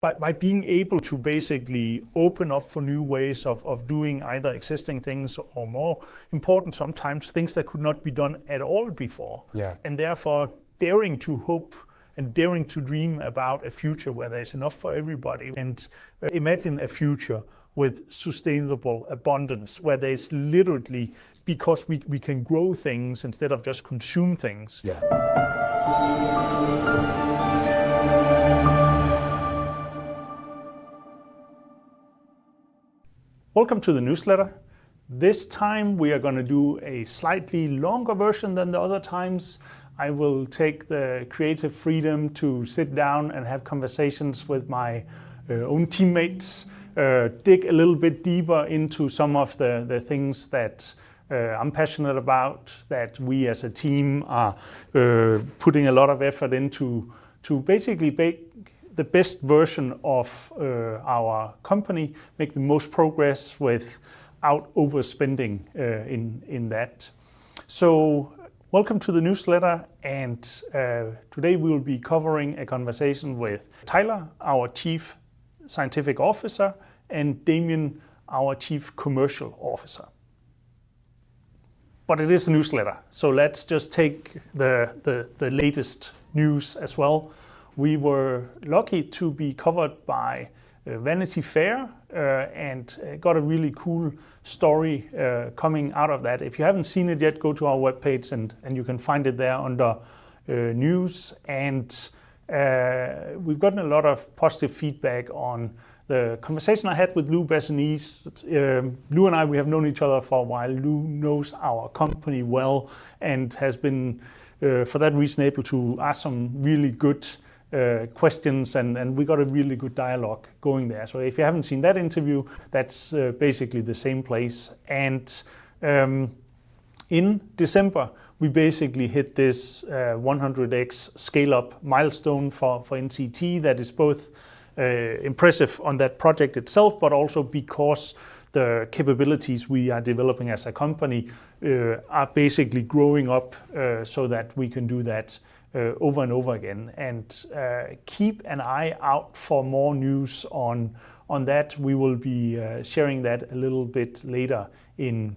by being able to basically open up for new ways of doing either existing things or more important sometimes things that could not be done at all before. Yeah. And therefore daring to hope and daring to dream about a future where there's enough for everybody, and imagine a future with sustainable abundance where there's literally, because we can grow things instead of just consume things. Yeah. Welcome to the newsletter. This time we are going to do a slightly longer version than the other times. I will take the creative freedom to sit down and have conversations with my own teammates, dig a little bit deeper into some of the things that I'm passionate about, that we as a team are putting a lot of effort into, to basically make the best version of our company, make the most progress without overspending in that. So welcome to the newsletter, and today we will be covering a conversation with Tyler, our Chief Scientific Officer, and Damien, our Chief Commercial Officer. But it is a newsletter, so let's just take the latest news as well. We were lucky to be covered by Vanity Fair and got a really cool story coming out of that. If you haven't seen it yet, go to our webpage and you can find it there under news. And we've gotten a lot of positive feedback on the conversation I had with Lou Bessanese. Lou and I, we have known each other for a while. Lou knows our company well and has been, for that reason, able to ask some really good questions, and we got a really good dialogue going there. So if you haven't seen that interview, that's basically the same place. And in December, we basically hit this 100x scale-up milestone for NCT that is both impressive on that project itself, but also because the capabilities we are developing as a company are basically growing up so that we can do that over and over again. And keep an eye out for more news on that. We will be sharing that a little bit later in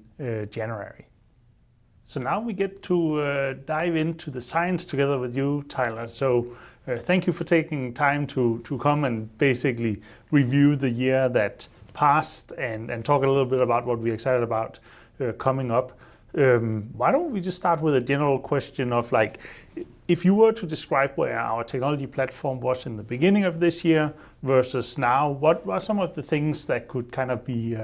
January. So now we get to dive into the science together with you, Tyler. So thank you for taking time to come and basically review the year that passed and talk a little bit about what we're excited about coming up. Why don't we just start with a general question of, like, if you were to describe where our technology platform was in the beginning of this year versus now, what are some of the things that could kind of be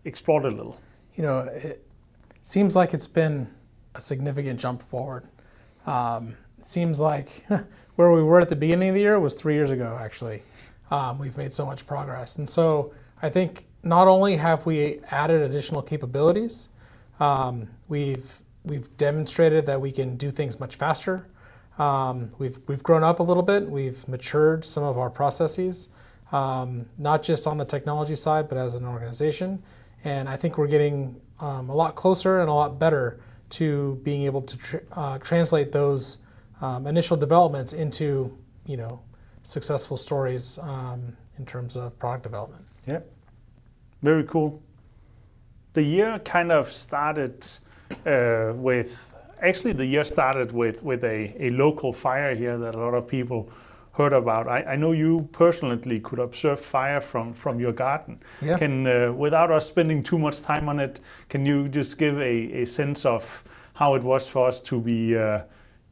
explored a little? You know, it seems like it's been a significant jump forward. It seems like where we were at the beginning of the year was 3 years ago, actually. We've made so much progress. And so I think not only have we added additional capabilities, we've demonstrated that we can do things much faster. We've grown up a little bit. We've matured some of our processes, not just on the technology side, but as an organization. And I think we're getting a lot closer and a lot better to being able to translate those initial developments into, successful stories in terms of product development. Yeah, very cool. The year kind of started with a local fire here that a lot of people heard about. I know you personally could observe fire from your garden. Yeah. Can, without us spending too much time on it, can you just give a sense of how it was for us to be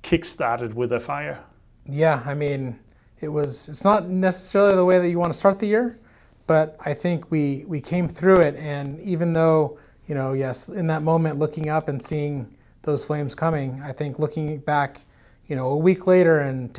kick-started with a fire? Yeah, I mean, it's not necessarily the way that you want to start the year, but I think we came through it. And even though, yes, in that moment, looking up and seeing those flames coming, I think looking back, a week later and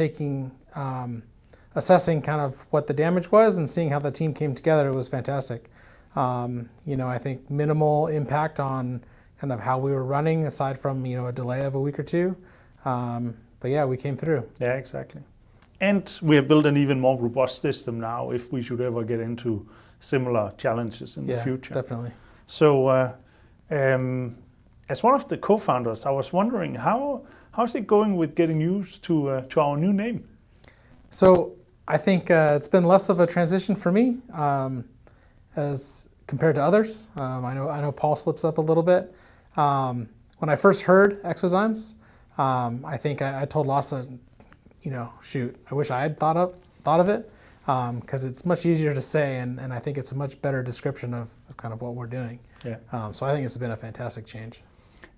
assessing kind of what the damage was and seeing how the team came together, it was fantastic. I think minimal impact on kind of how we were running, aside from, a delay of a week or two. But yeah, we came through. Yeah, exactly. And we have built an even more robust system now if we should ever get into similar challenges in the future. Definitely. So as one of the co-founders, I was wondering, how's it going with getting used to our new name? So I think it's been less of a transition for me as compared to others. I know Paul slips up a little bit. When I first heard exozymes, I think I told Lasse, shoot, I wish I had thought of it, because it's much easier to say, and I think it's a much better description of kind of what we're doing. Yeah. So I think it's been a fantastic change.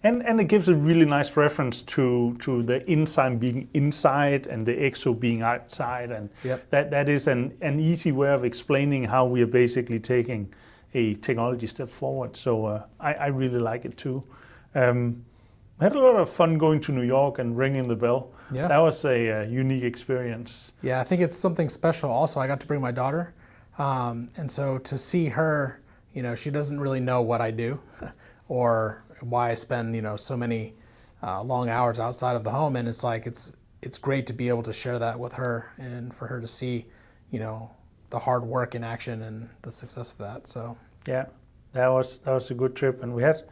And it gives a really nice reference to the enzyme being inside and the exo being outside, and Yep. that is an easy way of explaining how we are basically taking a technology step forward. So I really like it too. We had a lot of fun going to New York and ringing the bell. Yeah. That was a unique experience. Yeah, I think it's something special. Also, I got to bring my daughter, and so to see her, she doesn't really know what I do, or why I spend so many long hours outside of the home, and it's like it's great to be able to share that with her and for her to see, the hard work in action and the success of that. So yeah, that was a good trip, and we had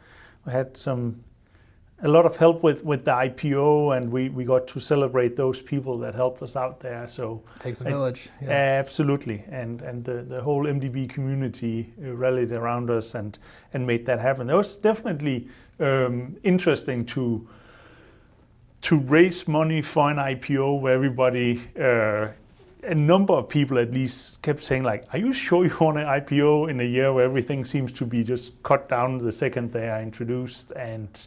a lot of help with the IPO, and we got to celebrate those people that helped us out there. So it takes a village. Yeah. Absolutely, and the whole MDB community rallied around us and made that happen. That was definitely interesting to raise money for an IPO where everybody, a number of people at least, kept saying like, "Are you sure you want an IPO in a year where everything seems to be just cut down the second they are introduced?" And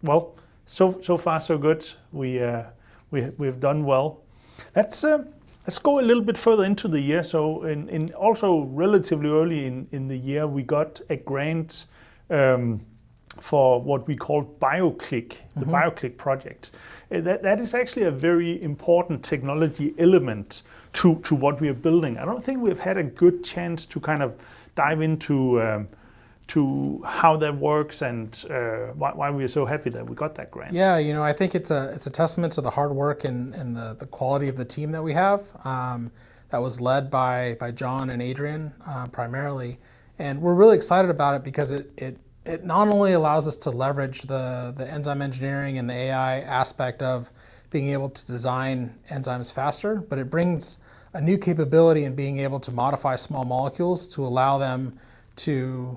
well, so far so good. We've done well. Let's go a little bit further into the year. So in also relatively early in the year, we got a grant for what we call BioClick, the BioClick project. That is actually a very important technology element to what we are building. I don't think we've had a good chance to kind of dive into to how that works and why we are so happy that we got that grant. Yeah, I think it's a testament to the hard work and the quality of the team that we have. That was led by John and Adrian primarily, and we're really excited about it because it not only allows us to leverage the enzyme engineering and the AI aspect of being able to design enzymes faster, but it brings a new capability in being able to modify small molecules to allow them to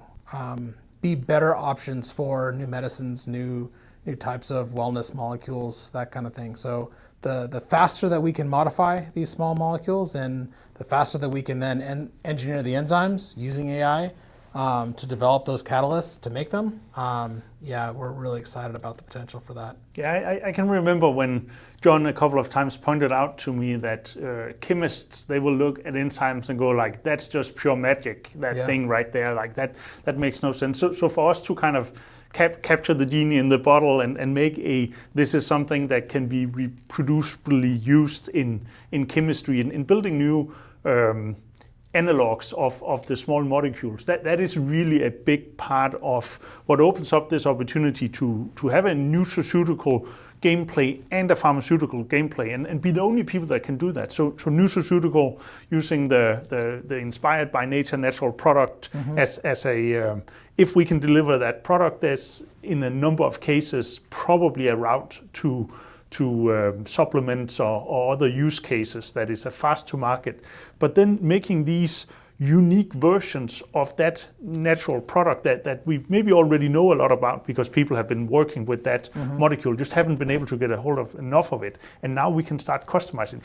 be better options for new medicines, new types of wellness molecules, that kind of thing. So the faster that we can modify these small molecules, and the faster that we can then engineer the enzymes using AI to develop those catalysts to make them, we're really excited about the potential for that. Yeah, I can remember when John a couple of times pointed out to me that chemists, they will look at enzymes and go like, that's just pure magic, that thing right there, like that makes no sense. So for us to kind of capture the genie in the bottle and make this is something that can be reproducibly used in chemistry, in building new analogs of the small molecules. That is really a big part of what opens up this opportunity to have a nutraceutical gameplay and a pharmaceutical gameplay, and be the only people that can do that. So nutraceutical, using the inspired by nature natural product as a if we can deliver that product, there's in a number of cases probably a route to supplements or other use cases that is a fast to market. But then making these unique versions of that natural product that we maybe already know a lot about because people have been working with that molecule, just haven't been able to get a hold of enough of it. And now we can start customizing.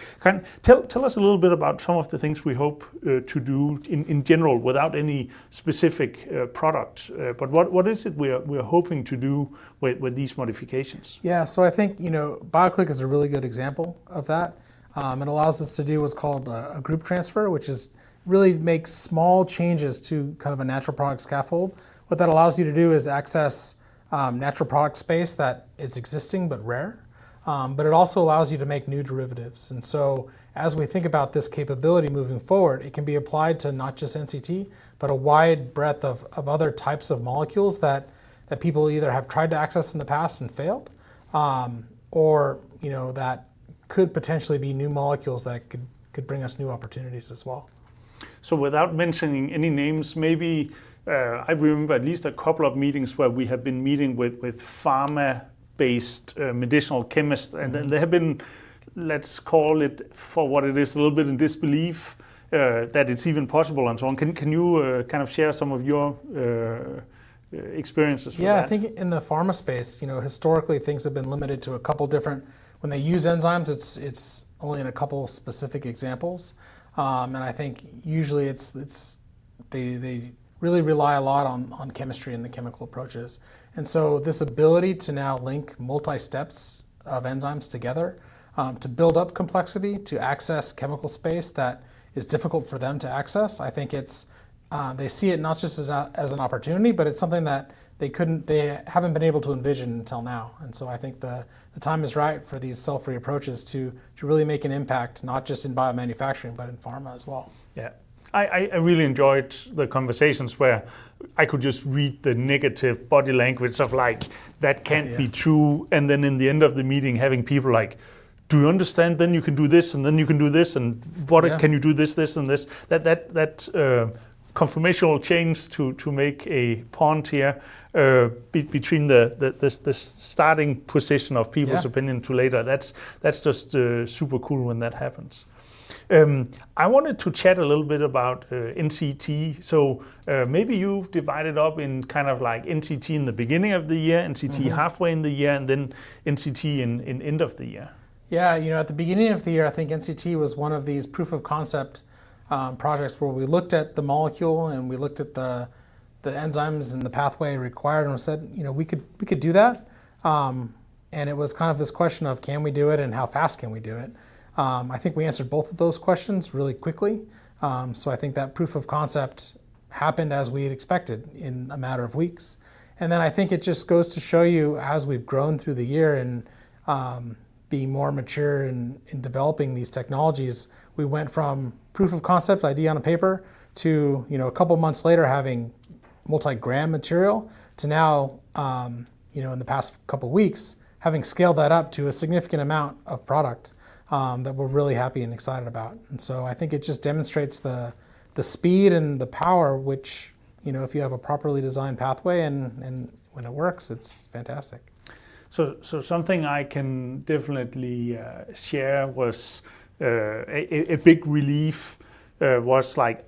Tell us a little bit about some of the things we hope to do in general without any specific product. But what is it we're hoping to do with these modifications? Yeah, so I think BioClick is a really good example of that. It allows us to do what's called a group transfer, which is really make small changes to kind of a natural product scaffold. What that allows you to do is access natural product space that is existing but rare, but it also allows you to make new derivatives. And so as we think about this capability moving forward, it can be applied to not just NCT, but a wide breadth of other types of molecules that people either have tried to access in the past and failed, or that could potentially be new molecules that could bring us new opportunities as well. So without mentioning any names, maybe I remember at least a couple of meetings where we have been meeting with pharma-based medicinal chemists, and they have been let's call it for what it is, a little bit in disbelief that it's even possible and so on. Can you kind of share some of your experiences with that? Yeah, I think in the pharma space, historically things have been limited to a couple different. When they use enzymes, it's only in a couple specific examples, and I think usually they really rely a lot on chemistry and the chemical approaches. And so this ability to now link multi-steps of enzymes together to build up complexity, to access chemical space that is difficult for them to access, I think they see it not just as an opportunity, but it's something that they haven't been able to envision until now. And so I think the time is right for these cell-free approaches to really make an impact, not just in biomanufacturing, but in pharma as well. Yeah. I really enjoyed the conversations where I could just read the negative body language of like, that can't be true. And then in the end of the meeting, having people like, do you understand? Then you can do this, and then you can do this, and what can you do this, and this? That conformational change to make a pond here between the starting position of people's opinion to later. That's just super cool when that happens. I wanted to chat a little bit about NCT. So maybe you've divided up in kind of like NCT in the beginning of the year, NCT halfway in the year, and then NCT in end of the year. Yeah, at the beginning of the year, I think NCT was one of these proof of concept projects where we looked at the molecule and we looked at the enzymes and the pathway required, and said, we could do that. And it was kind of this question of, can we do it and how fast can we do it? I think we answered both of those questions really quickly. So I think that proof of concept happened as we had expected in a matter of weeks. And then I think it just goes to show you, as we've grown through the year and being more mature in developing these technologies, we went from proof of concept idea on a paper to a couple months later having multi-gram material to now in the past couple weeks having scaled that up to a significant amount of product that we're really happy and excited about. And so I think it just demonstrates the speed and the power, which if you have a properly designed pathway and when it works, it's fantastic. So something I can definitely share was a big relief was like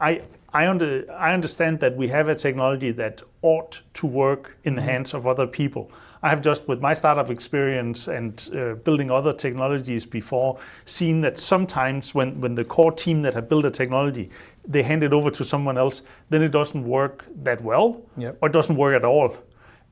I understand that we have a technology that ought to work in the hands of other people. I have just, with my startup experience and building other technologies before, seen that sometimes when the core team that have built a technology, they hand it over to someone else, then it doesn't work that well, or it doesn't work at all.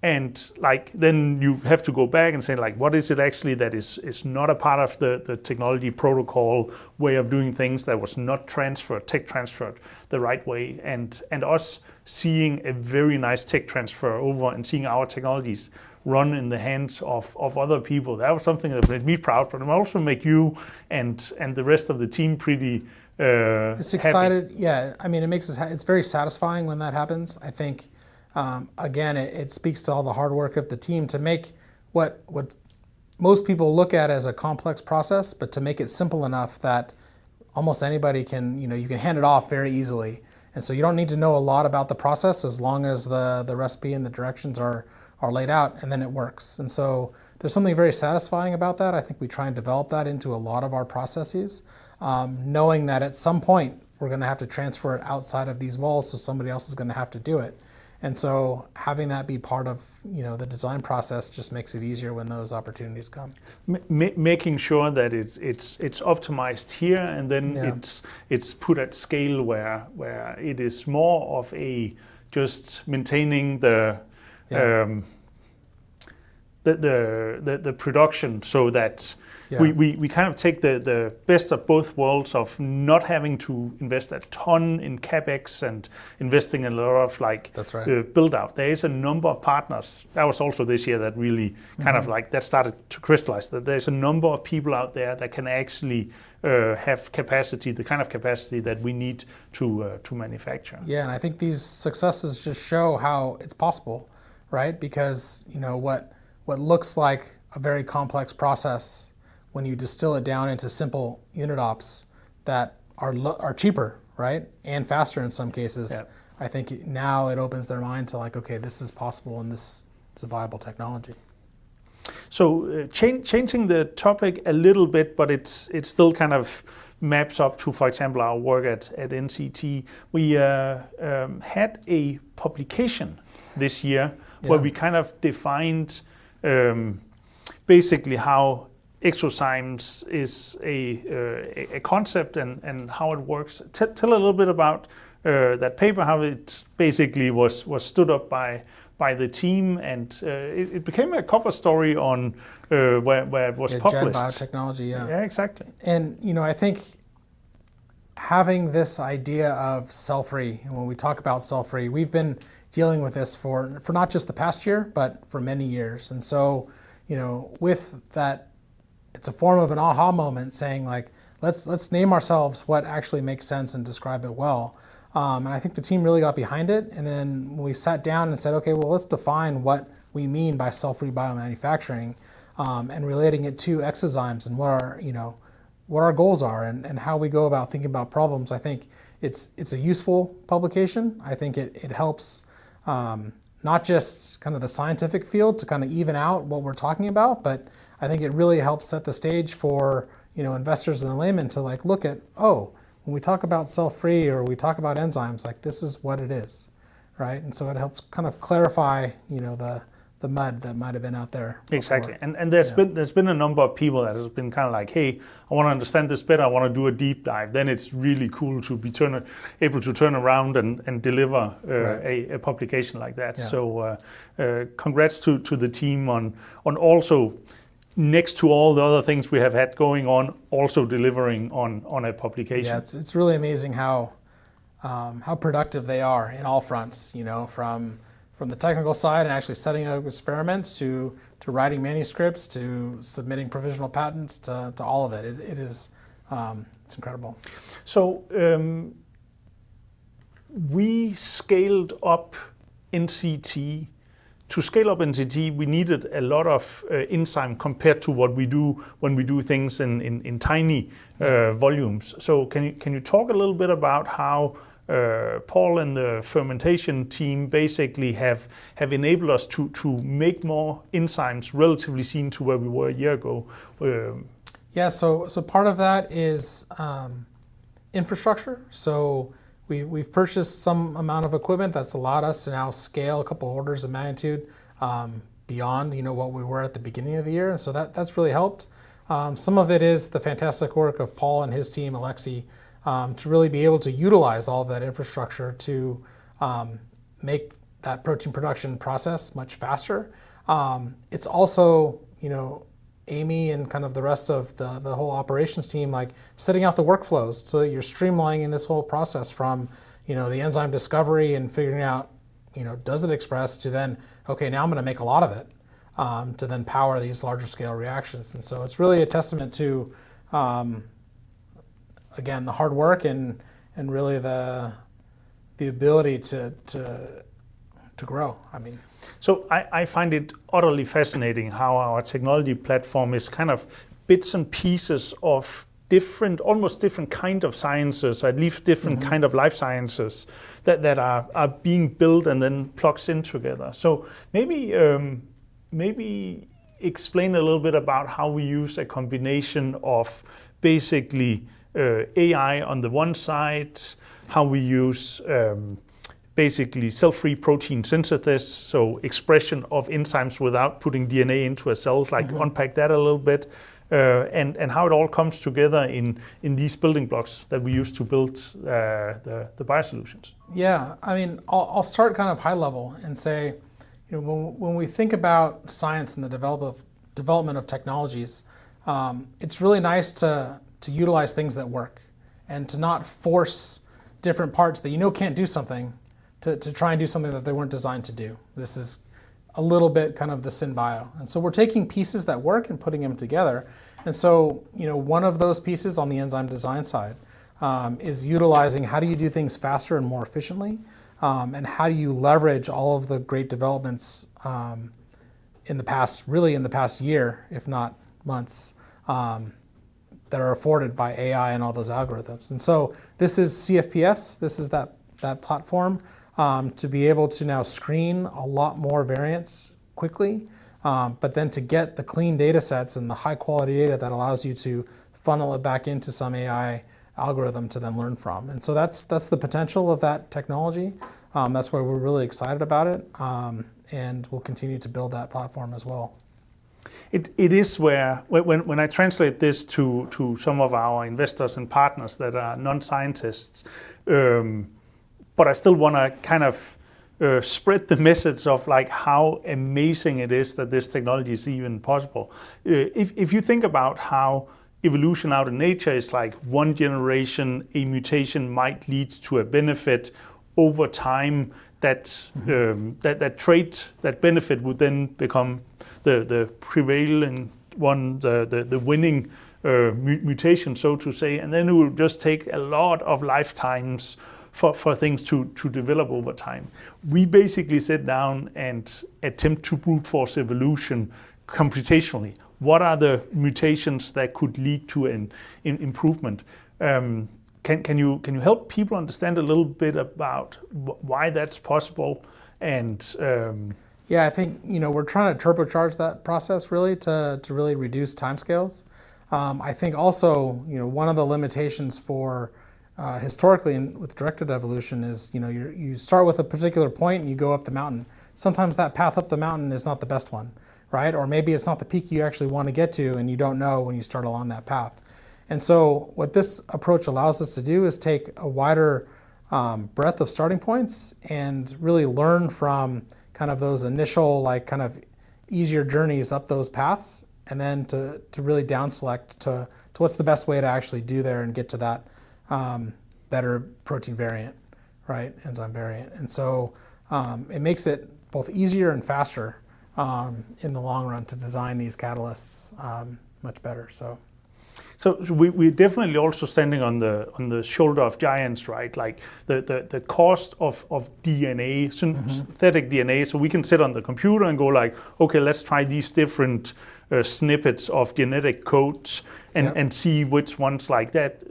And like then you have to go back and say like, what is it actually that is not a part of the technology protocol way of doing things, that was not tech transferred the right way, and us seeing a very nice tech transfer over and seeing our technologies run in the hands of other people, that was something that made me proud, but it also make you and the rest of the team pretty it's excited. Happy. Yeah, I mean, it's very satisfying when that happens. I think. Again, it speaks to all the hard work of the team to make what most people look at as a complex process, but to make it simple enough that almost anybody can, you can hand it off very easily. And so you don't need to know a lot about the process as long as the recipe and the directions are laid out, and then it works. And so there's something very satisfying about that. I think we try and develop that into a lot of our processes, knowing that at some point we're going to have to transfer it outside of these walls, so somebody else is going to have to do it. And so having that be part of the design process just makes it easier when those opportunities come. Making sure that it's optimized here, and then it's put at scale where it is more of a just maintaining the production, so that we kind of take the best of both worlds of not having to invest a ton in CapEx and investing in a lot of build out. There is a number of partners. That was also this year that really kind of like that started to crystallize, that there's a number of people out there that can actually have capacity, the kind of capacity that we need to manufacture. Yeah, and I think these successes just show how it's possible, right? Because what looks like a very complex process, when you distill it down into simple unit ops that are cheaper, right, and faster in some cases, I think now it opens their mind to like, okay, this is possible and this is a viable technology. So changing the topic a little bit, but it's still kind of maps up to, for example, our work at NCT. We had a publication this year where we kind of defined basically how exozymes is a concept and how it works. Tell a little bit about that paper, how it basically was stood up by the team, and it became a cover story on where it was published. Gen biotechnology, yeah. Yeah, exactly. And I think having this idea of cell-free, and when we talk about cell-free, we've been dealing with this for not just the past year, but for many years. And so, with that, it's a form of an aha moment, saying like, let's name ourselves what actually makes sense and describe it well. And I think the team really got behind it. And then we sat down and said, okay, well, let's define what we mean by cell-free biomanufacturing, and relating it to exozymes and what our goals are and how we go about thinking about problems. I think it's a useful publication. I think it helps not just kind of the scientific field to kind of even out what we're talking about, but I think it really helps set the stage for investors and the laymen to like look at, when we talk about cell-free or we talk about enzymes, like this is what it is, right? And so it helps kind of clarify the mud that might have been out there before. Exactly, and there's been a number of people that has been kind of like, hey, I want to understand this better, I want to do a deep dive. Then it's really cool to be able to turn around and deliver a publication like that. Yeah. So congrats to the team on also, next to all the other things we have had going on, also delivering on a publication. Yeah, it's really amazing how productive they are in all fronts, from the technical side and actually setting up experiments to writing manuscripts to submitting provisional patents to all of it. It is it's incredible. So we scaled up NCT. To scale up NCT, we needed a lot of enzyme compared to what we do when we do things in tiny volumes. So can you talk a little bit about how Paul and the fermentation team basically have enabled us to make more enzymes relatively seen to where we were a year ago? Yeah, so part of that is infrastructure. So we've purchased some amount of equipment that's allowed us to now scale a couple orders of magnitude beyond what we were at the beginning of the year, and so that's really helped. Some of it is the fantastic work of Paul and his team, Alexi, to really be able to utilize all of that infrastructure to make that protein production process much faster. It's also, Amy and kind of the rest of the whole operations team, like setting out the workflows so that you're streamlining this whole process from, the enzyme discovery and figuring out, does it express, to then, okay, now I'm going to make a lot of it, to then power these larger scale reactions. And so it's really a testament to, again, the hard work and really the ability to grow. I mean. So I find it utterly fascinating how our technology platform is kind of bits and pieces of almost different kind of sciences, or at least different kind of life sciences that are being built and then plugs in together. So maybe explain a little bit about how we use a combination of basically AI on the one side, how we use basically cell-free protein synthesis, so expression of enzymes without putting DNA into a cell, like unpack that a little bit, and how it all comes together in these building blocks that we use to build the biosolutions. Yeah, I mean, I'll start kind of high level and say, when we think about science and the development of technologies, it's really nice to utilize things that work and to not force different parts that can't do something to try and do something that they weren't designed to do. This is a little bit kind of the synbio. And so we're taking pieces that work and putting them together. And so, one of those pieces on the enzyme design side is utilizing how do you do things faster and more efficiently, and how do you leverage all of the great developments in the past year, if not months, that are afforded by AI and all those algorithms. And so this is CFPS, this is that platform to be able to now screen a lot more variants quickly, But then to get the clean data sets and the high quality data that allows you to funnel it back into some AI algorithm to then learn from. And so that's the potential of that technology. That's why we're really excited about it. And we'll continue to build that platform as well. It is where, when I translate this to some of our investors and partners that are non-scientists, but I still want to kind of spread the message of like how amazing it is that this technology is even possible. If you think about how evolution out in nature is like one generation, a mutation might lead to a benefit over time. That trait, that benefit would then become the prevailing one, the winning mutation, so to say, and then it will just take a lot of lifetimes for things to develop over time. We basically sit down and attempt to brute force evolution computationally. What are the mutations that could lead to an improvement? Can you help people understand a little bit about why that's possible? And yeah, I think we're trying to turbocharge that process really to really reduce timescales. I think also one of the limitations for historically with directed evolution is you start with a particular point and you go up the mountain. Sometimes that path up the mountain is not the best one, right? Or maybe it's not the peak you actually want to get to, and you don't know when you start along that path. And so what this approach allows us to do is take a wider breadth of starting points and really learn from kind of those initial kind of easier journeys up those paths, and then to really down select to what's the best way to actually do there and get to that better protein variant, right, enzyme variant. And so it makes it both easier and faster in the long run to design these catalysts much better. So we're definitely also standing on the shoulder of giants, right? Like the cost of DNA, synthetic DNA. So we can sit on the computer and go like, okay, let's try these different snippets of genetic codes and see which ones like that.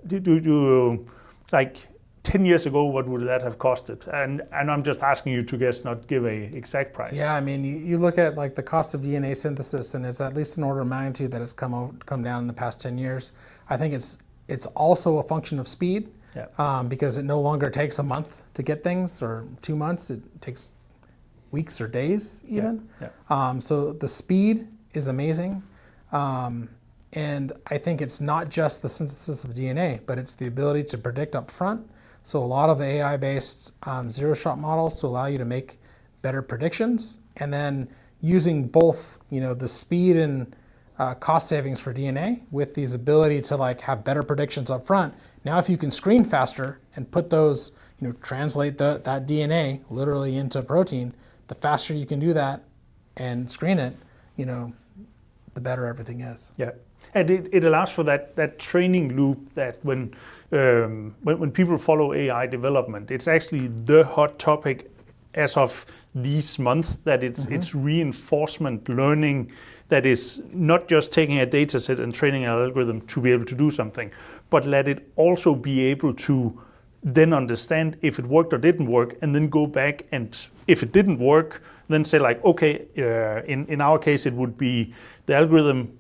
Do like 10 years ago, what would that have costed? And I'm just asking you to guess, not give a exact price. Yeah, I mean, you look at like the cost of DNA synthesis, and it's at least an order of magnitude that has come down in the past 10 years. I think it's also a function of speed, because it no longer takes a month to get things or 2 months. It takes weeks or days even. So the speed is amazing. And I think it's not just the synthesis of DNA, but it's the ability to predict up front. So a lot of the AI-based zero-shot models to allow you to make better predictions, and then using both, the speed and cost savings for DNA with these ability to have better predictions up front. Now, if you can screen faster and put those, translate that DNA literally into protein, the faster you can do that and screen it, the better everything is. Yeah. And it allows for that training loop that when people follow AI development, it's actually the hot topic as of this month, that it's reinforcement learning that is not just taking a data set and training an algorithm to be able to do something, but let it also be able to then understand if it worked or didn't work, and then go back and if it didn't work, then say like, okay, in our case, it would be the algorithm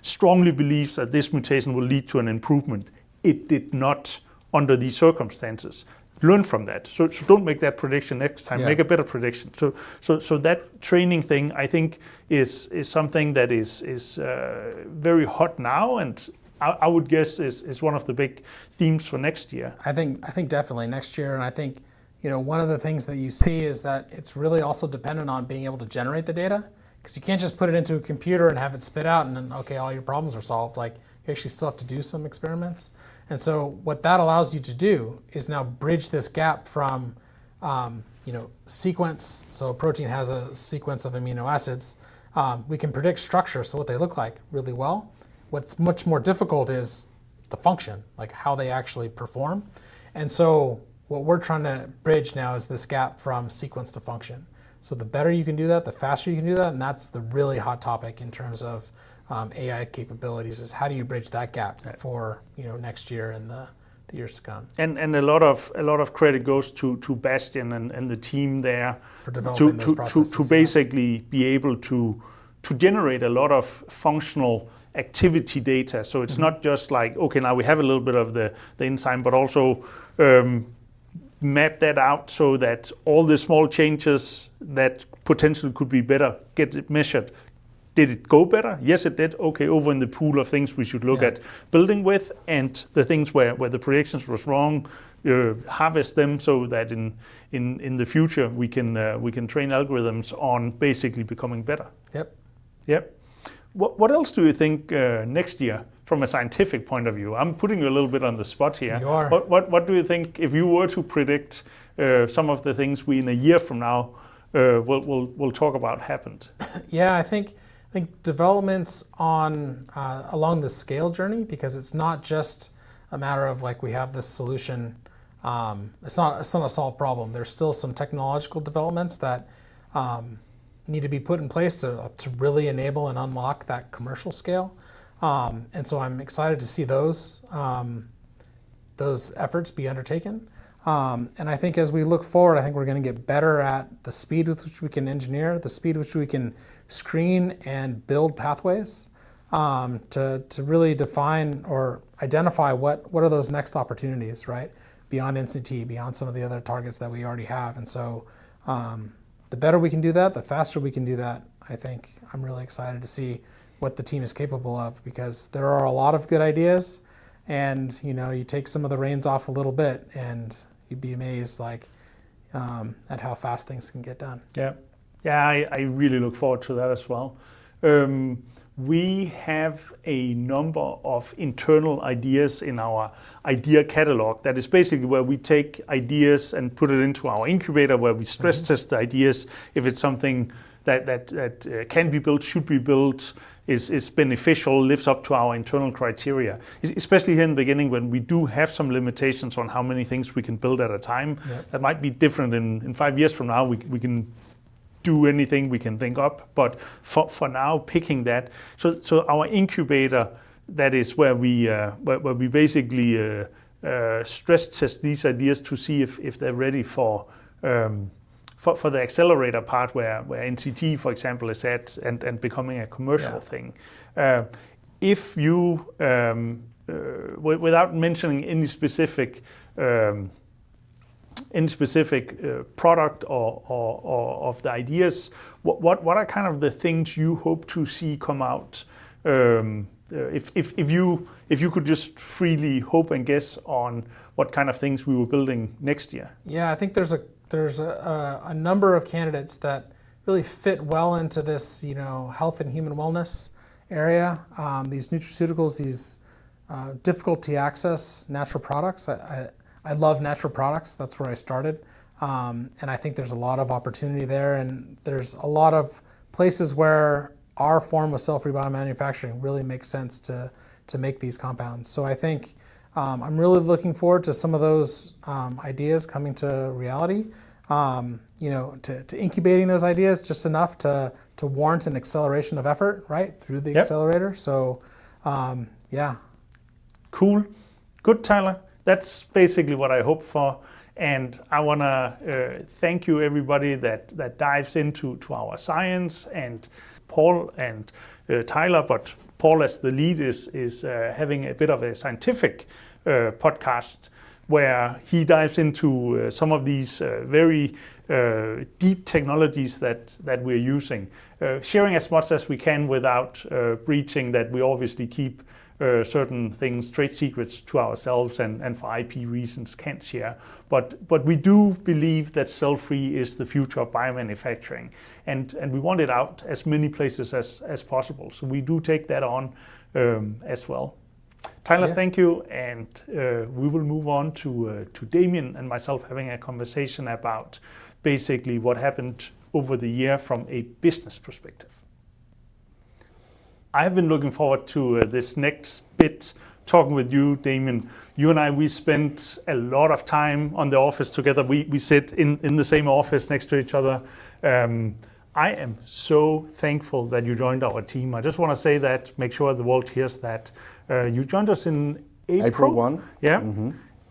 strongly believes that this mutation will lead to an improvement. It did not under these circumstances. Learn from that. So don't make that prediction next time. Make a better prediction. So that training thing, I think, is something that is very hot now, and I would guess is one of the big themes for next year. I think definitely next year, and I think one of the things that you see is that it's really also dependent on being able to generate the data. Because you can't just put it into a computer and have it spit out and then, okay, all your problems are solved. Like, you actually still have to do some experiments. And so what that allows you to do is now bridge this gap from, sequence. So a protein has a sequence of amino acids. We can predict structure, so what they look like, really well. What's much more difficult is the function, like how they actually perform. And so what we're trying to bridge now is this gap from sequence to function. So the better you can do that, the faster you can do that, and that's the really hot topic in terms of AI capabilities, is how do you bridge that gap for next year and the the years to come. And a lot of credit goes to Bastian and the team there For developing those processes, to basically be able to generate a lot of functional activity data. So it's not just like, okay, now we have a little bit of the enzyme, but also map that out so that all the small changes that potentially could be better get it measured. Did it go better? Yes, it did. Okay, over in the pool of things we should look at building with, and the things where the predictions was wrong, harvest them so that in the future we can train algorithms on basically becoming better. Yep. What else do you think next year from a scientific point of view? I'm putting you a little bit on the spot here. You are. What do you think if you were to predict some of the things we in a year from now we'll talk about happened? Yeah, I think developments on along the scale journey, because it's not just a matter of like we have this solution. It's not a solved problem. There's still some technological developments that need to be put in place to really enable and unlock that commercial scale. And so I'm excited to see those efforts be undertaken. And I think as we look forward, I think we're going to get better at the speed with which we can engineer, the speed with which we can screen and build pathways to really define or identify what are those next opportunities, right? Beyond NCT, beyond some of the other targets that we already have. And so the better we can do that, the faster we can do that, I think I'm really excited to see what the team is capable of, because there are a lot of good ideas, and you take some of the reins off a little bit and you'd be amazed at how fast things can get done. I really look forward to that as well. We have a number of internal ideas in our idea catalog. That is basically where we take ideas and put it into our incubator, where we stress test the ideas. If it's something that can be built, should be built, is beneficial, lives up to our internal criteria. Especially here in the beginning, when we do have some limitations on how many things we can build at a time. That might be different in 5 years from now. We can do anything we can think up, but for now, picking that. So our incubator, that is where we basically stress test these ideas to see if they're ready for the accelerator part, where NCT, for example, is at and becoming a commercial thing. If you, without mentioning any specific product or of the ideas, what are kind of the things you hope to see come out? If you could just freely hope and guess on what kind of things we were building next year. Yeah, I think there's a number of candidates that really fit well into this health and human wellness area. These nutraceuticals, these difficult to access natural products. I love natural products. That's where I started. And I think there's a lot of opportunity there. And there's a lot of places where our form of cell-free biomanufacturing really makes sense to make these compounds. So I think I'm really looking forward to some of those ideas coming to reality. To incubating those ideas just enough to warrant an acceleration of effort, right, through the accelerator. So, Cool. Good, Tyler. That's basically what I hope for. And I want to thank you, everybody that dives into our science, and Paul and Tyler, but Paul as the lead is having a bit of a scientific podcast where he dives into some of these very deep technologies that we're using, sharing as much as we can without breaching that we obviously keep certain things, trade secrets, to ourselves, and for IP reasons can't share. But we do believe that cell-free is the future of biomanufacturing, and we want it out as many places as possible. So we do take that on as well. Tyler, thank you, and we will move on to Damien and myself having a conversation about basically what happened over the year from a business perspective. I've been looking forward to this next bit, talking with you, Damien. You and we spent a lot of time on the office together. We sit in the same office next to each other. I am so thankful that you joined our team. I just want to say that, make sure the world hears that. You joined us in April 1. Yeah.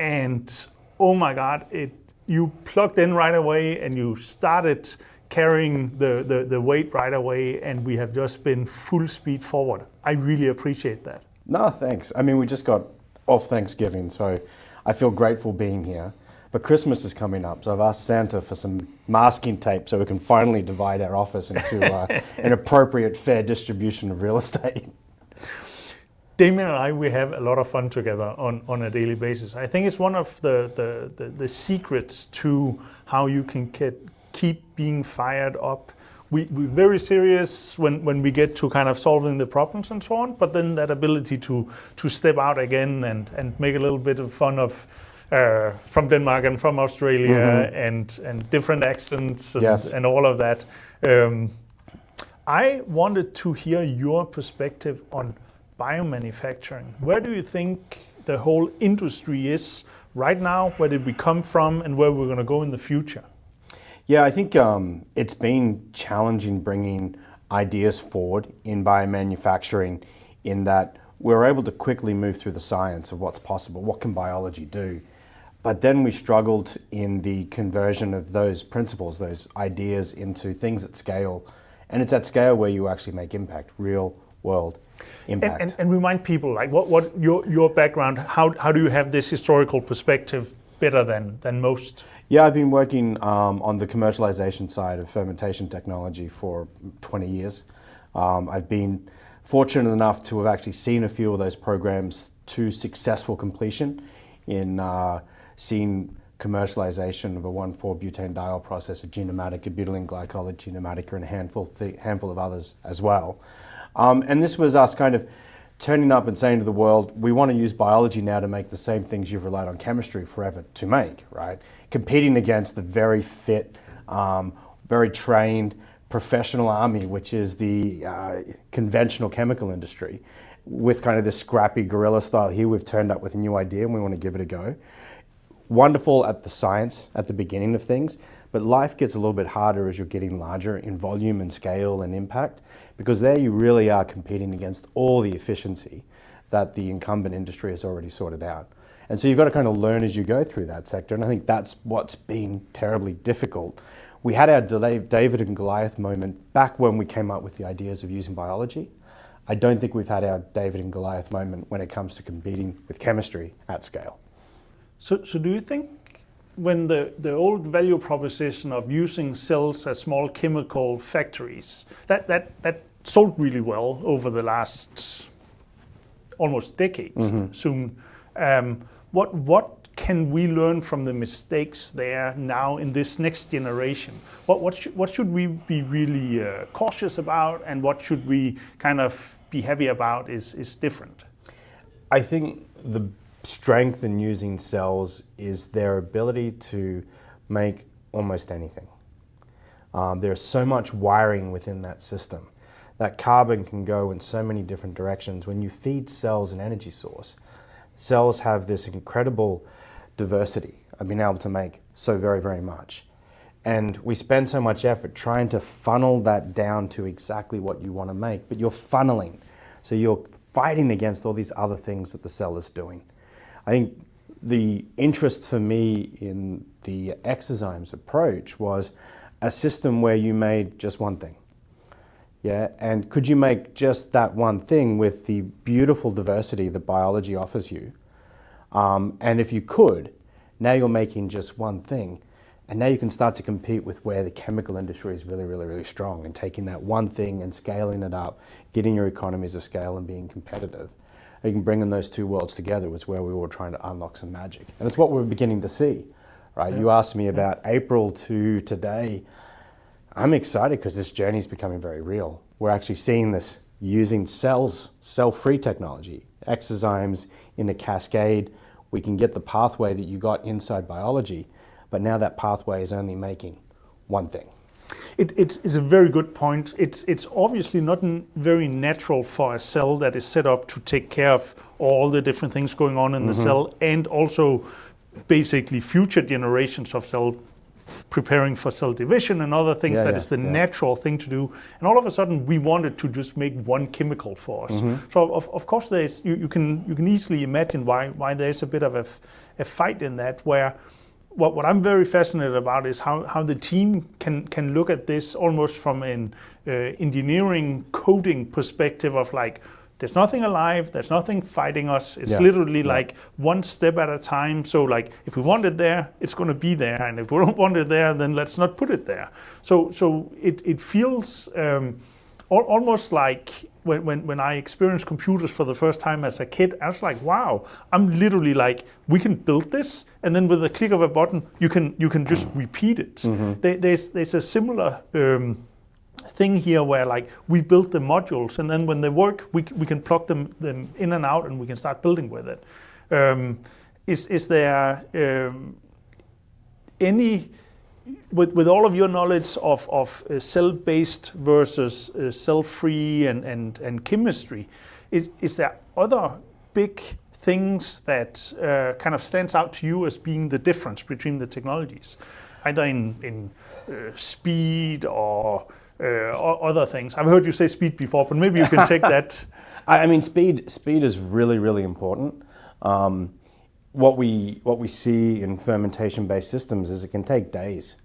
and oh my God, you plugged in right away and you started carrying the weight right away, and we have just been full speed forward. I really appreciate that. No, thanks. I mean, we just got off Thanksgiving, so I feel grateful being here. But Christmas is coming up, so I've asked Santa for some masking tape so we can finally divide our office into an appropriate, fair distribution of real estate. Damien and I, we have a lot of fun together on a daily basis. I think it's one of the secrets to how you can keep being fired up. We're very serious when we get to kind of solving the problems and so on, but then that ability to step out again and make a little bit of fun of from Denmark and from Australia, and different accents and all of that. I wanted to hear your perspective on biomanufacturing. Where do you think the whole industry is right now? Where did we come from, and where we're going to go in the future? Yeah, I think it's been challenging bringing ideas forward in biomanufacturing, in that we're able to quickly move through the science of what's possible, what can biology do. But then we struggled in the conversion of those principles, those ideas, into things at scale. And it's at scale where you actually make impact, real world impact. And remind people, like, what your background, how do you have this historical perspective better than most? Yeah, I've been working on the commercialization side of fermentation technology for 20 years. I've been fortunate enough to have actually seen a few of those programs to successful completion in seeing commercialization of a 1,4-butane-diol process, a Genomatica, a butylene glycol, a Genomatica, and a handful of others as well. And this was us kind of turning up and saying to the world, we want to use biology now to make the same things you've relied on chemistry forever to make, right? Competing against the very fit, very trained professional army, which is the conventional chemical industry. With kind of this scrappy guerrilla style here, we've turned up with a new idea and we want to give it a go. Wonderful at the science at the beginning of things, but life gets a little bit harder as you're getting larger in volume and scale and impact, because there you really are competing against all the efficiency that the incumbent industry has already sorted out. And so you've got to kind of learn as you go through that sector, and I think that's what's been terribly difficult. We had our David and Goliath moment back when we came up with the ideas of using biology. I don't think we've had our David and Goliath moment when it comes to competing with chemistry at scale. So do you think when the old value proposition of using cells as small chemical factories, that sold really well over the last almost decade soon, what can we learn from the mistakes there now in this next generation? What should we be really cautious about, and what should we kind of be heavy about is different? I think the strength in using cells is their ability to make almost anything. There's so much wiring within that system. That carbon can go in so many different directions. When you feed cells an energy source, cells have this incredible diversity of being able to make so very, very much. And we spend so much effort trying to funnel that down to exactly what you want to make, but you're funneling. So you're fighting against all these other things that the cell is doing. I think the interest for me in the exozymes approach was a system where you made just one thing. Yeah, and could you make just that one thing with the beautiful diversity that biology offers you? And if you could, now you're making just one thing, and now you can start to compete with where the chemical industry is really, really, really strong, and taking that one thing and scaling it up, getting your economies of scale and being competitive. You can bring in those two worlds together was where we were trying to unlock some magic. And it's what we're beginning to see, right? Yeah. You asked me about April to today. I'm excited because this journey is becoming very real. We're actually seeing this using cells, cell-free technology, exozymes in a cascade. We can get the pathway that you got inside biology, but now that pathway is only making one thing. It's a very good point. It's obviously not very natural for a cell that is set up to take care of all the different things going on in the cell, and also basically future generations of cell preparing for cell division and other things that is the natural thing to do. And all of a sudden, we wanted to just make one chemical for us. So of course, there's you can easily imagine why there's a bit of a fight in that. Where what I'm very fascinated about is how the team can look at this almost from an engineering coding perspective of like, there's nothing alive, there's nothing fighting us. It's literally like one step at a time. So like, if we want it there, it's going to be there. And if we don't want it there, then let's not put it there. So it feels almost like when I experienced computers for the first time as a kid, I was like, wow, I'm literally like, we can build this. And then with a click of a button, you can just repeat it. There's a similar thing here where like we build the modules, and then when they work, we can plug them in and out, and we can start building with it. Is there any, with all of your knowledge of cell-based versus cell-free and chemistry, is there other big things that kind of stands out to you as being the difference between the technologies, either in speed or other things? I've heard you say speed before, but maybe you can take that. I mean, speed is really, really important. What we see in fermentation-based systems is it can take days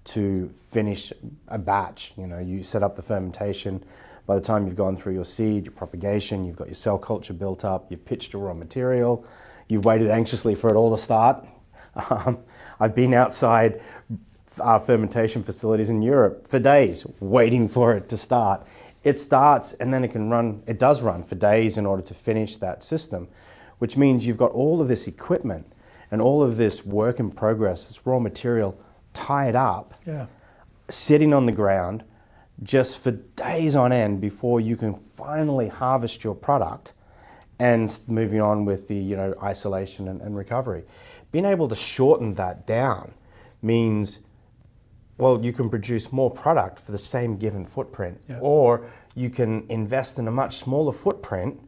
to finish a batch. You know, you set up the fermentation. By the time you've gone through your seed, your propagation, you've got your cell culture built up, you've pitched your raw material, you've waited anxiously for it all to start. I've been outside fermentation facilities in Europe for days, waiting for it to start. It starts and then it does run for days in order to finish that system, which means you've got all of this equipment and all of this work in progress, this raw material tied up, sitting on the ground just for days on end before you can finally harvest your product and moving on with the isolation and recovery. Being able to shorten that down means, well, you can produce more product for the same given footprint, or you can invest in a much smaller footprint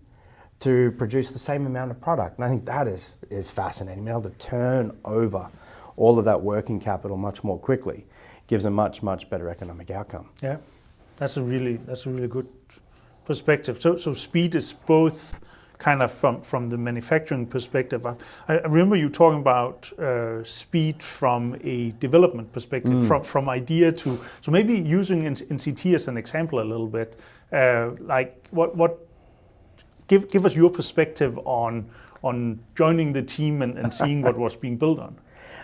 to produce the same amount of product. And I think that is fascinating. Being able to turn over all of that working capital much more quickly gives a much, much better economic outcome. Yeah, that's a really good perspective. So speed is both kind of from the manufacturing perspective. I remember you talking about speed from a development perspective, from idea to, so maybe using NCT as an example a little bit, like give us your perspective on joining the team and seeing what was being built on.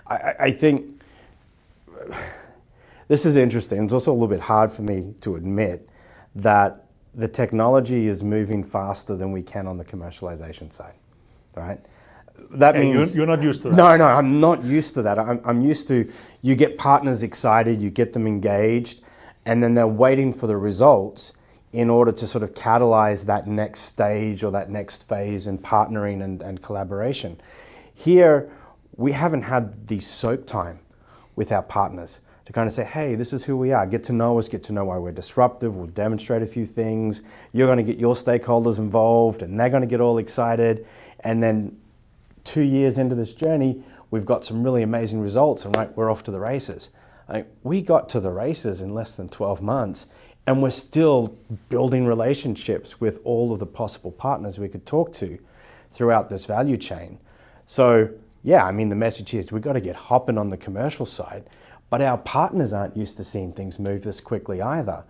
I think this is interesting. It's also a little bit hard for me to admit that the technology is moving faster than we can on the commercialization side, right? That means you're not used to that. No, I'm not used to that. I'm used to, you get partners excited, you get them engaged, and then they're waiting for the results in order to sort of catalyze that next stage or that next phase in partnering and collaboration. Here, we haven't had the soak time with our partners to kind of say, hey, this is who we are. Get to know us, get to know why we're disruptive. We'll demonstrate a few things. You're going to get your stakeholders involved and they're going to get all excited. And then 2 years into this journey, we've got some really amazing results and we're off to the races. We got to the races in less than 12 months and we're still building relationships with all of the possible partners we could talk to throughout this value chain. So yeah, I mean, the message is we've got to get hopping on the commercial side. But our partners aren't used to seeing things move this quickly either.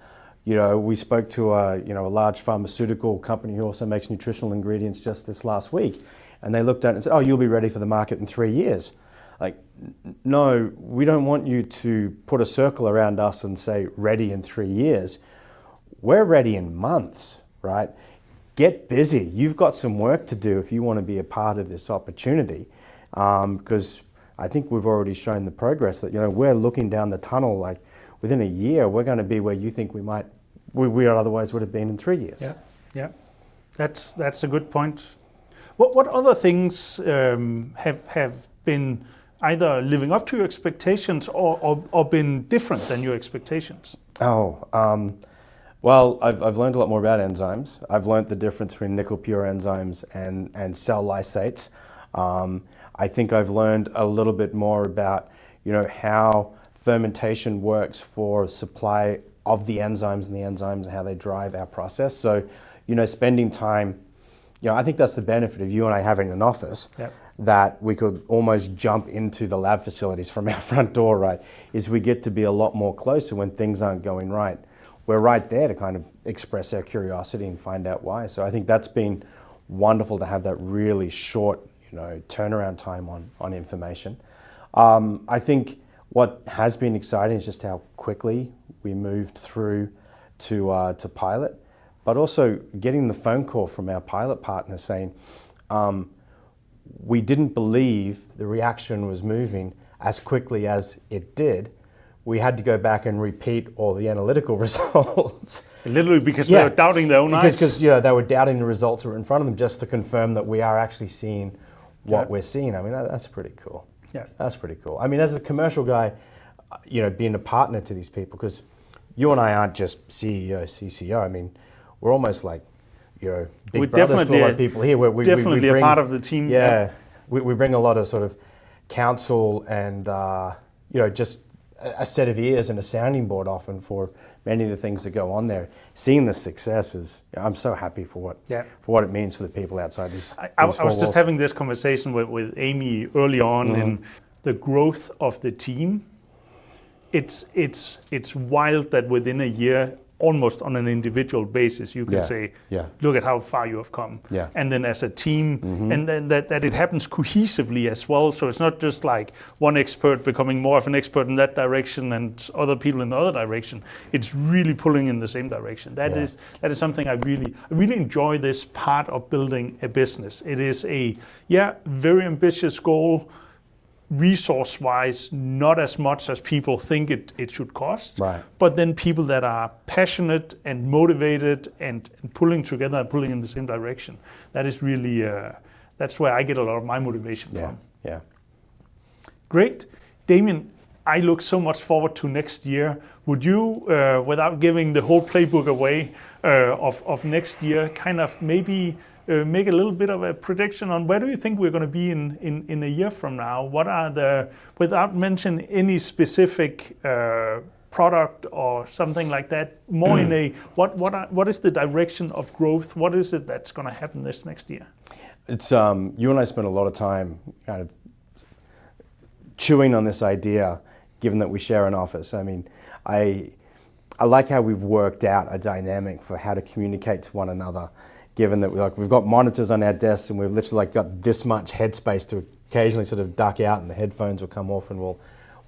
We spoke to a large pharmaceutical company who also makes nutritional ingredients just this last week, and they looked at it and said, "Oh, you'll be ready for the market in 3 years." Like, no, we don't want you to put a circle around us and say ready in 3 years. We're ready in months, right? Get busy. You've got some work to do if you want to be a part of this opportunity, because I think we've already shown the progress that, we're looking down the tunnel, like within a year, we're going to be where you think we otherwise would have been in 3 years. Yeah. That's a good point. What other things have been either living up to your expectations or been different than your expectations? Well, I've learned a lot more about enzymes. I've learned the difference between nickel pure enzymes and cell lysates. I think I've learned a little bit more about, how fermentation works for supply of the enzymes and how they drive our process. So, spending time, I think that's the benefit of you and I having an office. Yep. That we could almost jump into the lab facilities from our front door, right? Is we get to be a lot more closer when things aren't going right. We're right there to kind of express our curiosity and find out why. So I think that's been wonderful to have that really short, turnaround time on information. I think what has been exciting is just how quickly we moved through to pilot, but also getting the phone call from our pilot partner saying, we didn't believe the reaction was moving as quickly as it did. We had to go back and repeat all the analytical results. Literally because they were doubting their own eyes. Because they were doubting the results that were in front of them just to confirm that we are actually seeing what we're seeing. I mean, that's pretty cool. Yeah. That's pretty cool. I mean, as a commercial guy, being a partner to these people, because you and I aren't just CEO, CCO. I mean, we're almost like, big brothers to a lot of people here. We definitely bring, a part of the team. Yeah, we bring a lot of sort of counsel and just a set of ears and a sounding board often for many of the things that go on there. Seeing the success is, I'm so happy for what it means for the people outside these. I was just having this conversation with Amy early on in the growth of the team. It's wild that within a year, almost on an individual basis, you can say, look at how far you have come. Yeah. And then as a team, and then that it happens cohesively as well. So it's not just like one expert becoming more of an expert in that direction and other people in the other direction. It's really pulling in the same direction. That is something I really enjoy, this part of building a business. It is a very ambitious goal. Resource-wise, not as much as people think it should cost, right. But then people that are passionate and motivated and pulling together and pulling in the same direction. That is really, that's where I get a lot of my motivation from. Yeah. Great. Damien, I look so much forward to next year. Would you, without giving the whole playbook away of next year, kind of maybe make a little bit of a prediction on where do you think we're going to be in a year from now? What are without mentioning any specific product or something like that, more in a, what is the direction of growth? What is it that's going to happen this next year? It's, you and I spent a lot of time kind of chewing on this idea, given that we share an office. I mean, I like how we've worked out a dynamic for how to communicate to one another, given that we've got monitors on our desks and we've literally got this much headspace to occasionally sort of duck out and the headphones will come off and we'll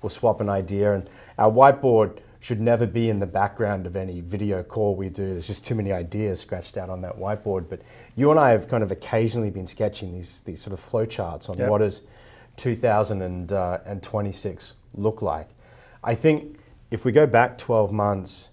swap an idea. And our whiteboard should never be in the background of any video call we do. There's just too many ideas scratched out on that whiteboard. But you and I have kind of occasionally been sketching these sort of flow charts on what does 2026 look like. I think if we go back 12 months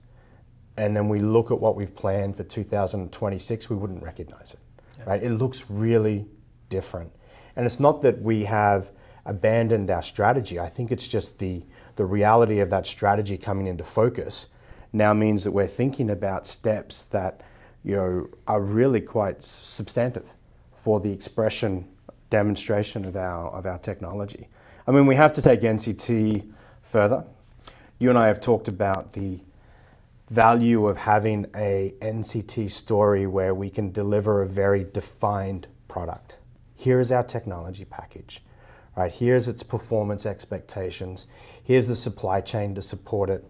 and then we look at what we've planned for 2026, we wouldn't recognize it, right? It looks really different. And it's not that we have abandoned our strategy. I think it's just the reality of that strategy coming into focus now means that we're thinking about steps that are really quite substantive for the expression, demonstration of our technology. I mean, we have to take NCT further. You and I have talked about the value of having a NCT story where we can deliver a very defined product. Here is our technology package, right? Here's its performance expectations. Here's the supply chain to support it.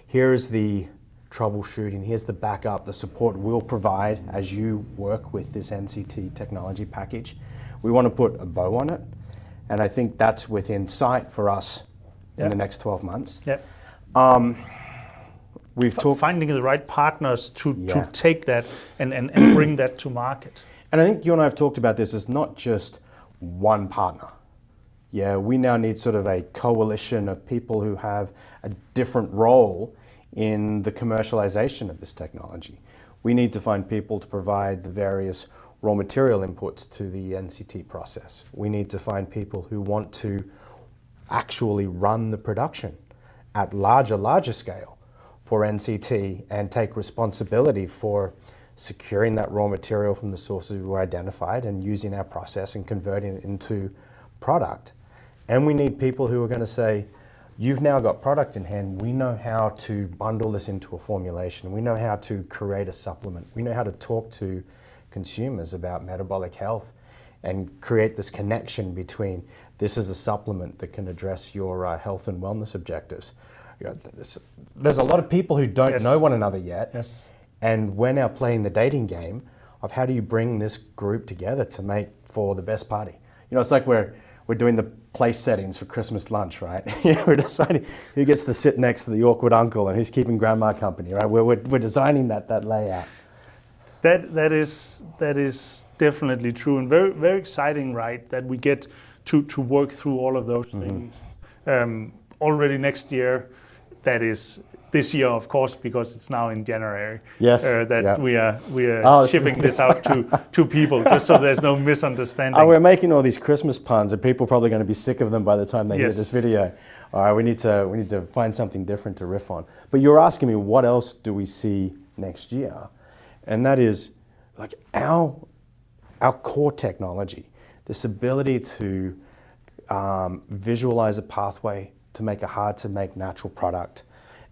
Here's the troubleshooting. Here's the backup, the support we'll provide as you work with this NCT technology package. We want to put a bow on it, and I think that's within sight for us in the next 12 months. We've talked finding the right partners to take that and bring that to market. And I think you and I have talked about this as not just one partner. Yeah, we now need sort of a coalition of people who have a different role in the commercialization of this technology. We need to find people to provide the various raw material inputs to the NCT process. We need to find people who want to actually run the production at larger scale for NCT and take responsibility for securing that raw material from the sources we identified and using our process and converting it into product. And we need people who are going to say, you've now got product in hand. We know how to bundle this into a formulation. We know how to create a supplement. We know how to talk to consumers about metabolic health and create this connection between this is a supplement that can address your health and wellness objectives. You know, there's a lot of people who don't Yes. know one another yet. Yes. And we're now playing the dating game of how do you bring this group together to make for the best party. You know, it's like we're doing the place settings for Christmas lunch, right? We're deciding who gets to sit next to the awkward uncle and who's keeping grandma company, right? We're designing that layout. That is definitely true, and very very exciting, right? That we get to work through all of those things already next year. That is this year, of course, because it's now in January. Yes, that yeah. we are shipping this out to people, just so there's no misunderstanding. We're making all these Christmas puns, and people are probably going to be sick of them by the time they hear Yes. this video. All right, we need to find something different to riff on. But you're asking me, what else do we see next year? And that is like our core technology, this ability to visualize a pathway to make a hard-to-make natural product,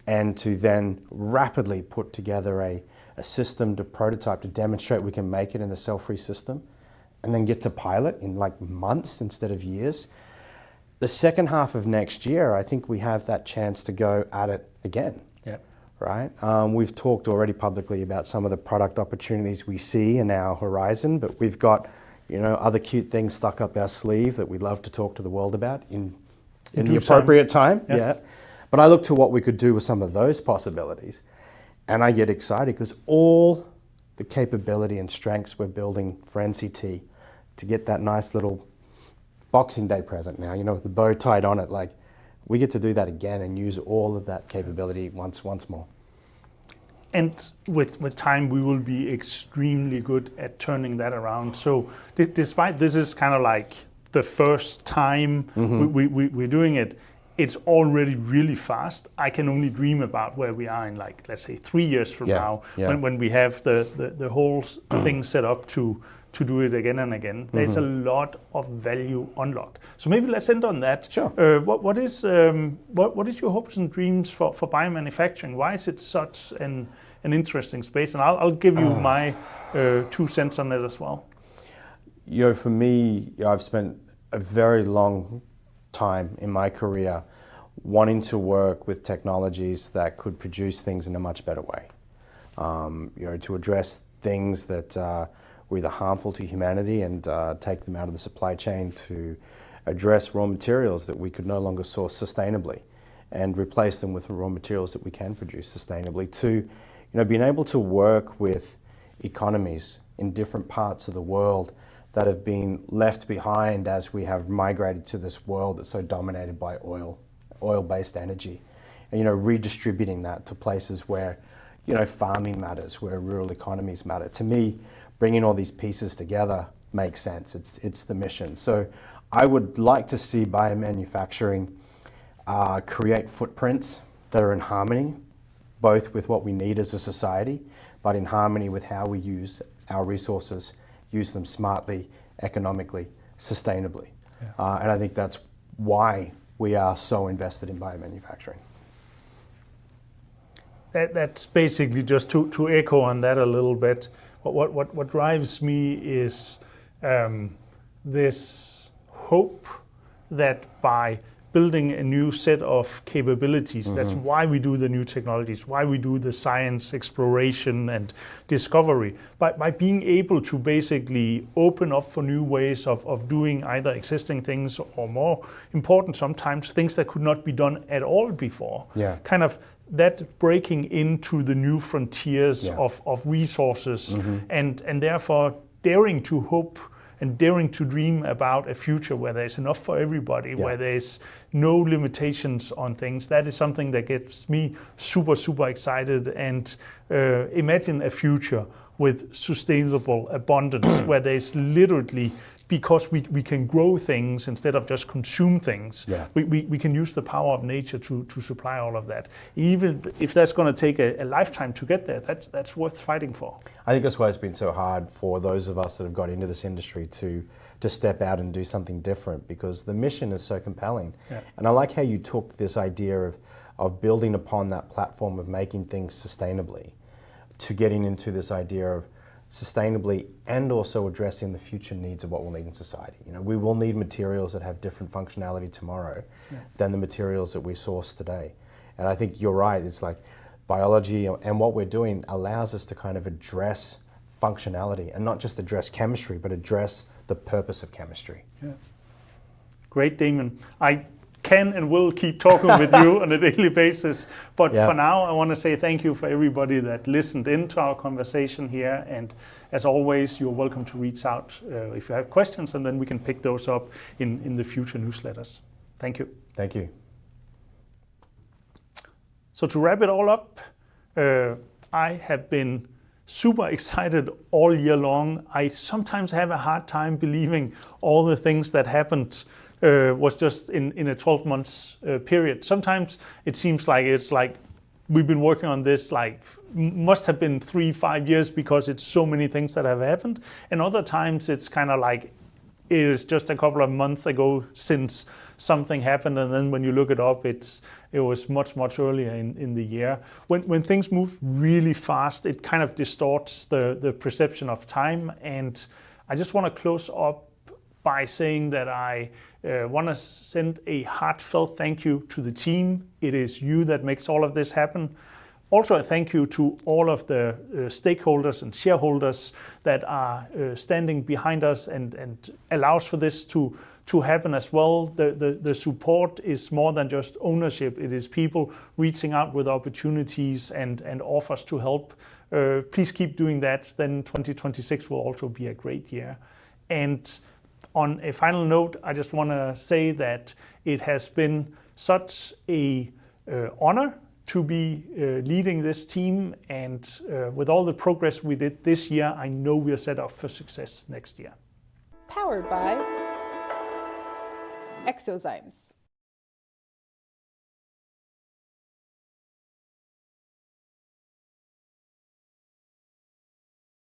and to then rapidly put together a system to prototype, to demonstrate we can make it in a cell-free system, and then get to pilot in like months instead of years. The second half of next year, I think we have that chance to go at it again. Yeah. Right? We've talked already publicly about some of the product opportunities we see in our horizon, but we've got, you know, other cute things stuck up our sleeve that we'd love to talk to the world about in the appropriate time. Yes. Yeah. But I look to what we could do with some of those possibilities, and I get excited because all the capability and strengths we're building for NCT to get that nice little Boxing Day present now, you know, with the bow tied on it, like, we get to do that again and use all of that capability once more. And with time, we will be extremely good at turning that around. So despite this is kind of like the first time we're doing it, it's already really fast. I can only dream about where we are in, like, let's say 3 years from now, when we have the whole thing set up to do it again and again. There's a lot of value unlocked. So maybe let's end on that. Sure. What is your hopes and dreams for biomanufacturing? Why is it such an interesting space? And I'll give you my 2 cents on it as well. You know, for me, I've spent a very long time in my career wanting to work with technologies that could produce things in a much better way. You know, to address things that were either harmful to humanity and take them out of the supply chain, to address raw materials that we could no longer source sustainably and replace them with raw materials that we can produce sustainably, to, you know, being able to work with economies in different parts of the world that have been left behind as we have migrated to this world that's so dominated by oil-based energy, and, you know, redistributing that to places where, you know, farming matters, where rural economies matter. To me, bringing all these pieces together makes sense. It's the mission. So I would like to see biomanufacturing create footprints that are in harmony, both with what we need as a society, but in harmony with how we use our resources, use them smartly, economically, sustainably. Yeah. And I think that's why we are so invested in biomanufacturing. That's basically just to echo on that a little bit. What drives me is this hope that by building a new set of capabilities, that's why we do the new technologies, why we do the science exploration and discovery, by being able to basically open up for new ways of doing either existing things, or more important sometimes, things that could not be done at all before. Yeah. Kind of that breaking into the new frontiers of resources, and therefore daring to hope and daring to dream about a future where there's enough for everybody, where there's no limitations on things. That is something that gets me super, super excited. And imagine a future with sustainable abundance, where there's literally, because we can grow things instead of just consume things, we can use the power of nature to supply all of that. Even if that's going to take a lifetime to get there, that's worth fighting for. I think that's why it's been so hard for those of us that have got into this industry to to step out and do something different because the mission is so compelling. Yeah. And I like how you took this idea of building upon that platform of making things sustainably to getting into this idea of sustainably and also addressing the future needs of what we'll need in society. You know, we will need materials that have different functionality tomorrow than the materials that we source today. And I think you're right, it's like biology and what we're doing allows us to kind of address functionality and not just address chemistry, but address the purpose of chemistry. Yeah. Great, Damon. I can and will keep talking with you on a daily basis. But for now, I want to say thank you for everybody that listened into our conversation here. And as always, you're welcome to reach out if you have questions, and then we can pick those up in the future newsletters. Thank you. Thank you. So to wrap it all up, I have been super excited all year long. I sometimes have a hard time believing all the things that happened was just in a 12 months period. Sometimes it seems like it's like we've been working on this like must have been 3-5 years because it's so many things that have happened. And other times it's kind of like it is just a couple of months ago since something happened, and then when you look it up, it was much earlier in the year. When things move really fast, it kind of distorts the perception of time. And I just want to close up by saying that I want to send a heartfelt thank you to the team. It is you that makes all of this happen. Also a thank you to all of the stakeholders and shareholders that are standing behind us and allows for this to happen as well. The support is more than just ownership. It is people reaching out with opportunities and offers to help. Please keep doing that. Then 2026 will also be a great year. And on a final note, I just want to say that it has been such a honor to be leading this team, and with all the progress we did this year, I know we are set up for success next year. Powered by Exozymes.